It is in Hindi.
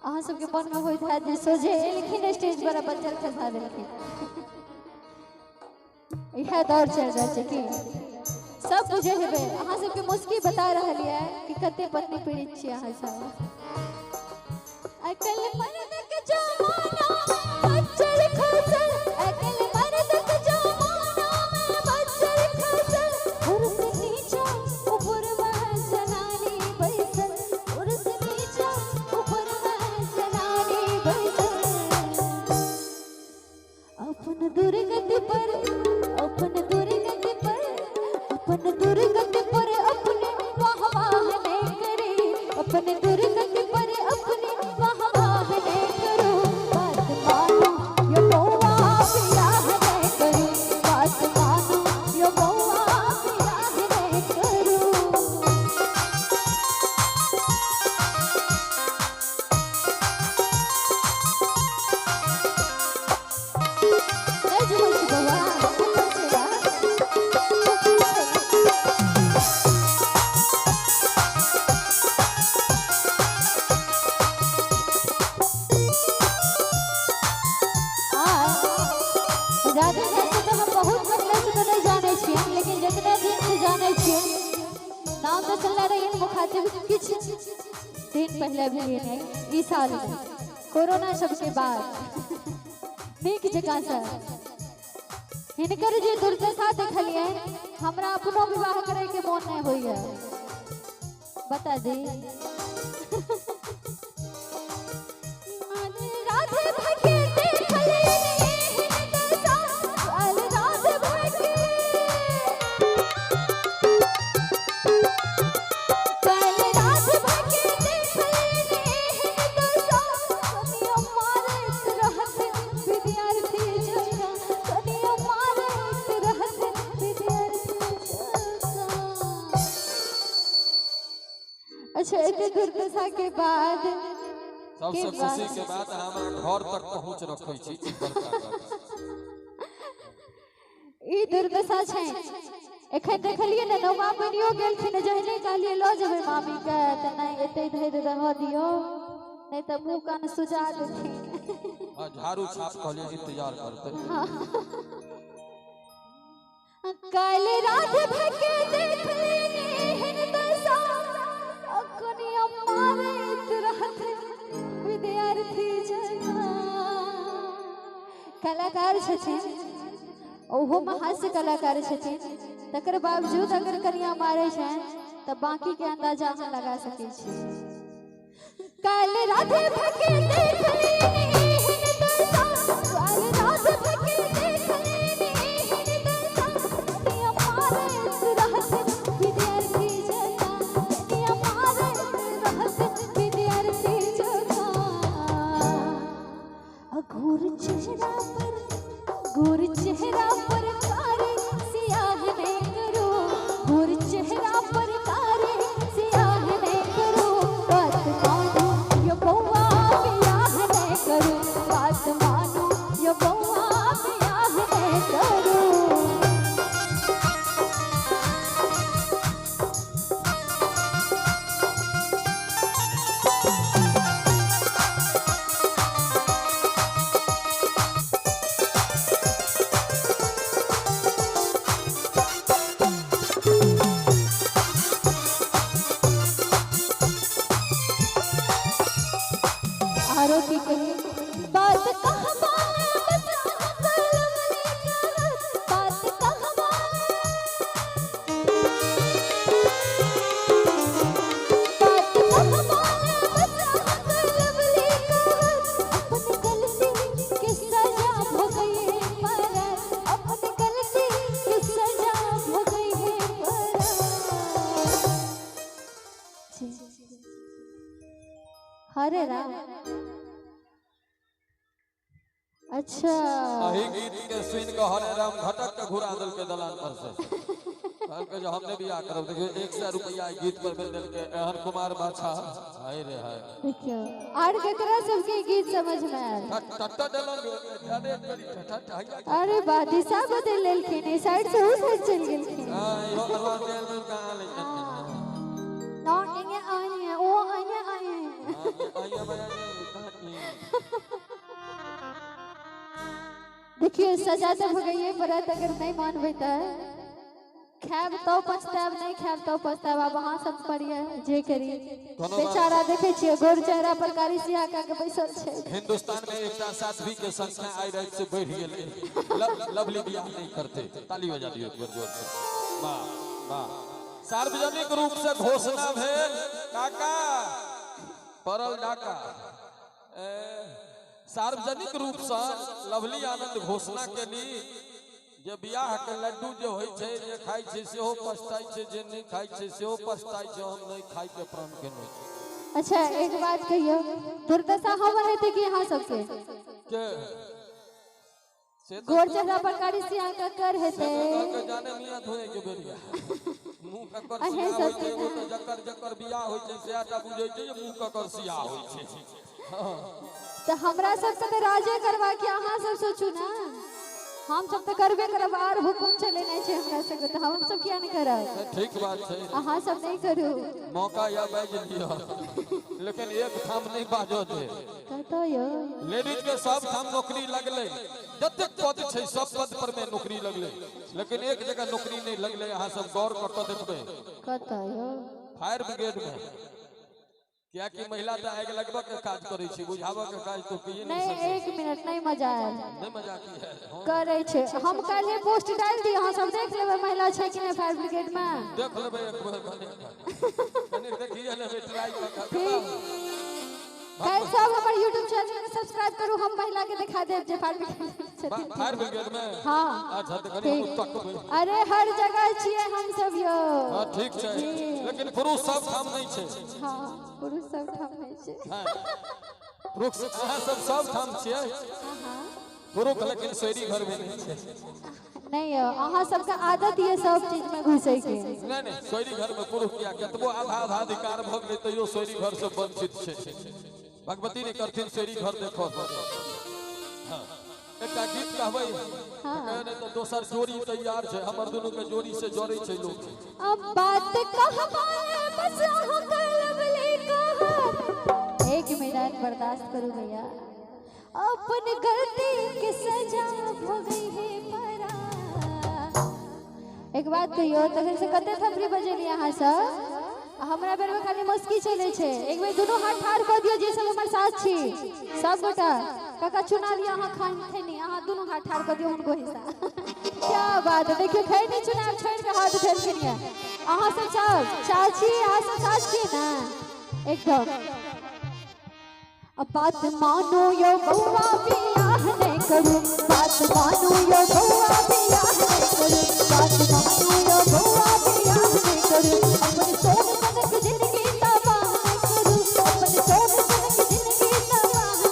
अहाँ सबके मन में होइत है जे सोझे एलखिन स्टेज पर बच्चा खसा देलखिन। यह दौर चल रहा है कि सब बुझे हेबे। अहाँ सबके मुस्की बता रहल है कि कते पत्नी पीड़ित छी अहाँ सब। अकल मर्द के जमाना में बच्चर खसल, अकल मर्द के जमाना में बच्चर खसल। उर्स नीचा ऊपर में जनानी बैसल, उर्स नीचा ऊपर में जनानी बैसल। अपन दुर्गति पर, अपन दुर्गति पर, अपन दुर्गति पर अपने वाह वाह नहीं करे, अपने दुर्गति पर अपने वाह वाह नहीं करो। बात मानो यो बउआ बियाह नहीं करो, बात मानो यो बउआ बियाह नहीं करो। ए जुमल बउआ राधे से तो हम बहुत पहले से तो नहीं जाने छिए, लेकिन जितने दिन से जाने छिए नाम तो चलना रही मुखातिब कुछ दिन पहले भी नहीं इस साल में कोरोना सबके बाद नीक जगह से हिनकर जे दुर्दशा देखलिए हमरा अपनो विवाह करे के मन नहीं होइए। बता दी राधे भके देखले अच्छा इतने दुर्दशा के बाद सबसे खुशी के बाद हमारा घर तक पहुंच रखै छी ई दुर्दशा छै। एखन देखलिए न नौवा बनियो गेलखिन, जहने कहलिए ल जेबै मामी के त नहीं एते धैर्य रह दियो नहीं त मुंह कान सुजा देथिन। झाड़ू छाप कहलिए इंतजार करते। काल रात भके देखले नेहन दशा अखनिया मारैत रहत विद्यार्थी जना। कलाकार छथिन, ओहो में हास्य कलाकार छथिन, तकर बावजूद अगर कनिया मारे छै त बाकी के अंदाजा हम लगा सकै छी। काल रात भके देखले नेहन दशा, काल रात भके देखले नेहन दशा कनिया मारैत रहत विद्यार्थी जना, कनिया मारैत रहत विद्यार्थी जना। घूर चेहरा पर, घूर चेहरा पर कारे सियाह नहीं करो, घूर चेहरा पर कारे सियाह नहीं करो। बात मानो यो बउआ बियाह नहीं करो, बात मानो यो बउआ बियाह नहीं करो। आरो की कही बात कहवा बस कलमली कहत, बात कहवा बात कहवा बस कलमली कहत। अपनी गलती की सजा भोगई परत, अपनी गलती की सजा भोगई परत। हरे राम। अच्छा अही गीत के सुन के हरे राम घटक के घुरा दल के दलान पर से कहलके जो हमने बियाह करब। देखियो 100 रुपया गीत पर मिल के एहन कुमार बाछा हाय रे हाय। देखियो आर केकरा सबके गीत समझ में आयल। टट्टा डलन जादे करी टट्टा। अरे बा दिशा बदल लेलखिन, ई साइड से उस साइड चल गेलखिन। हां इहो करवा देल में कहां ले ना इंगे आए ओ आए आए आइए भैया देखिए सजा तो हो गई है व्रत अगर नहीं मानबे तो खाब तो पछताब नहीं खाब तो पछताब अब वहां सब पड़िए जे करी बेचारा देखे छिए गोर चेहरा पर कारी सिया का के बैसल छे। हिंदुस्तान में एकटा साध्वी के संख्या आई रात से बढ़ गेलै लवली बियाह नहीं करते। ताली बजा दियो एक बार जोर से। वाह वाह। सार्वजनिक रूप से घोषणा भेल काका परल डाका सार्वजनिक रूप से लवली आनंद घोषणा केली जे बियाह के लड्डू जे होय छै जे खाइ छै सेहो पछताइ छै जे नहीं खाइ छै सेहो पछताइ छै हम नहीं खाइ के प्रण केने छी। अच्छा एक बात कहियो दुर्दशा हमर हेते कि यहां सबके के गोर चेहरा पर कारी सिया का कर हेते के जाने मियां धोए के बेरिया मुंह ककर सिया होय छै ओ त जकर जकर बियाह होय छै से आटा बुझै छै जे मुंह ककर सिया होय छै। तो हमरा सब से राजे करवा के अहां सब सोचू ना हम सब तो करबे करब और हुकुम चले नहीं छे हमरा सब तो हम सब किया नहीं करब। ठीक बात है अहां सब नहीं करू मौका या बाज लियो लेकिन एक थाम नहीं बाजो दे कहतो यो लेडीज के सब थाम नौकरी लगले जतेक पद छै सब पद पर में नौकरी लगले लेकिन एक जगह नौकरी नहीं लगले। अहां सब गौर क के देखबे कहतो यो फायर ब्रिगेड में क्या कि महिला तो आग लगबा के काज करे छी बुझाबा के काज तो किए नहीं नहीं एक मिनट नहीं मजा आयल नहीं मजा की है करे छे हम काले पोस्ट डाल दी अहां सब देख लेबे महिला छै कि नहीं फायर ब्रिगेड में देख लेबे एक बार कने देखिए लेबे ट्राई कर गाइस सब हमर YouTube चैनल के सब्सक्राइब करू हम महिला के दिखा देब जे फायर ब्रिगेड फायर ब्रिगेड में हां अच्छा तो कनी हम तकबे अरे हर जगह छिए हम सब यो हां ठीक छै लेकिन पुरुष सब काम नहीं छै। हां पुरुष सब ठाम नहीं छै पुरुष सब ठाम छिए पुरुष लेकिन सोरी घर में नहीं छै नहीं अहां सबका आदत ये सब चीज में घुसे के नहीं नहीं सोरी घर में पुरुष किया कतबो आधा आधा अधिकार भ गेलै तइयो सोरी घर से वंचित छै। भगवती ने करथिन सोरी घर देखो हां एकटा गीत कहबै कहने तो दोसर जोड़ी तैयार छै हमर दोनों के जोड़ी से जोड़ै छै लोग। अब बात कहबाए बस अहां कलबले कहा एक मिनट बर्दाश्त करू भैया अपन गलती के सजा हो गई है परा। एक बात कहियो तखन से कते थपरी बजेली अहां सब हमरा बेर में खाली मस्की चले छे एक बेर दोनों हाथ ठाड़ कर दियो जे सब हमर साथ छी सब गोटा काका चुना लिया अहां खान खैनी अहां दोनों हाथ ठाड़ कर दियो उनको हिस्सा क्या बात है देखियो खैनी चुनाव छोड़ के हाथ उठेल के लिए अहां सब चाची अहां सब साथ छी ना एकदम। अब बात मानो यो बउआ बियाह नहीं करू बात मानो यो बउआ बियाह नहीं करू बात मानो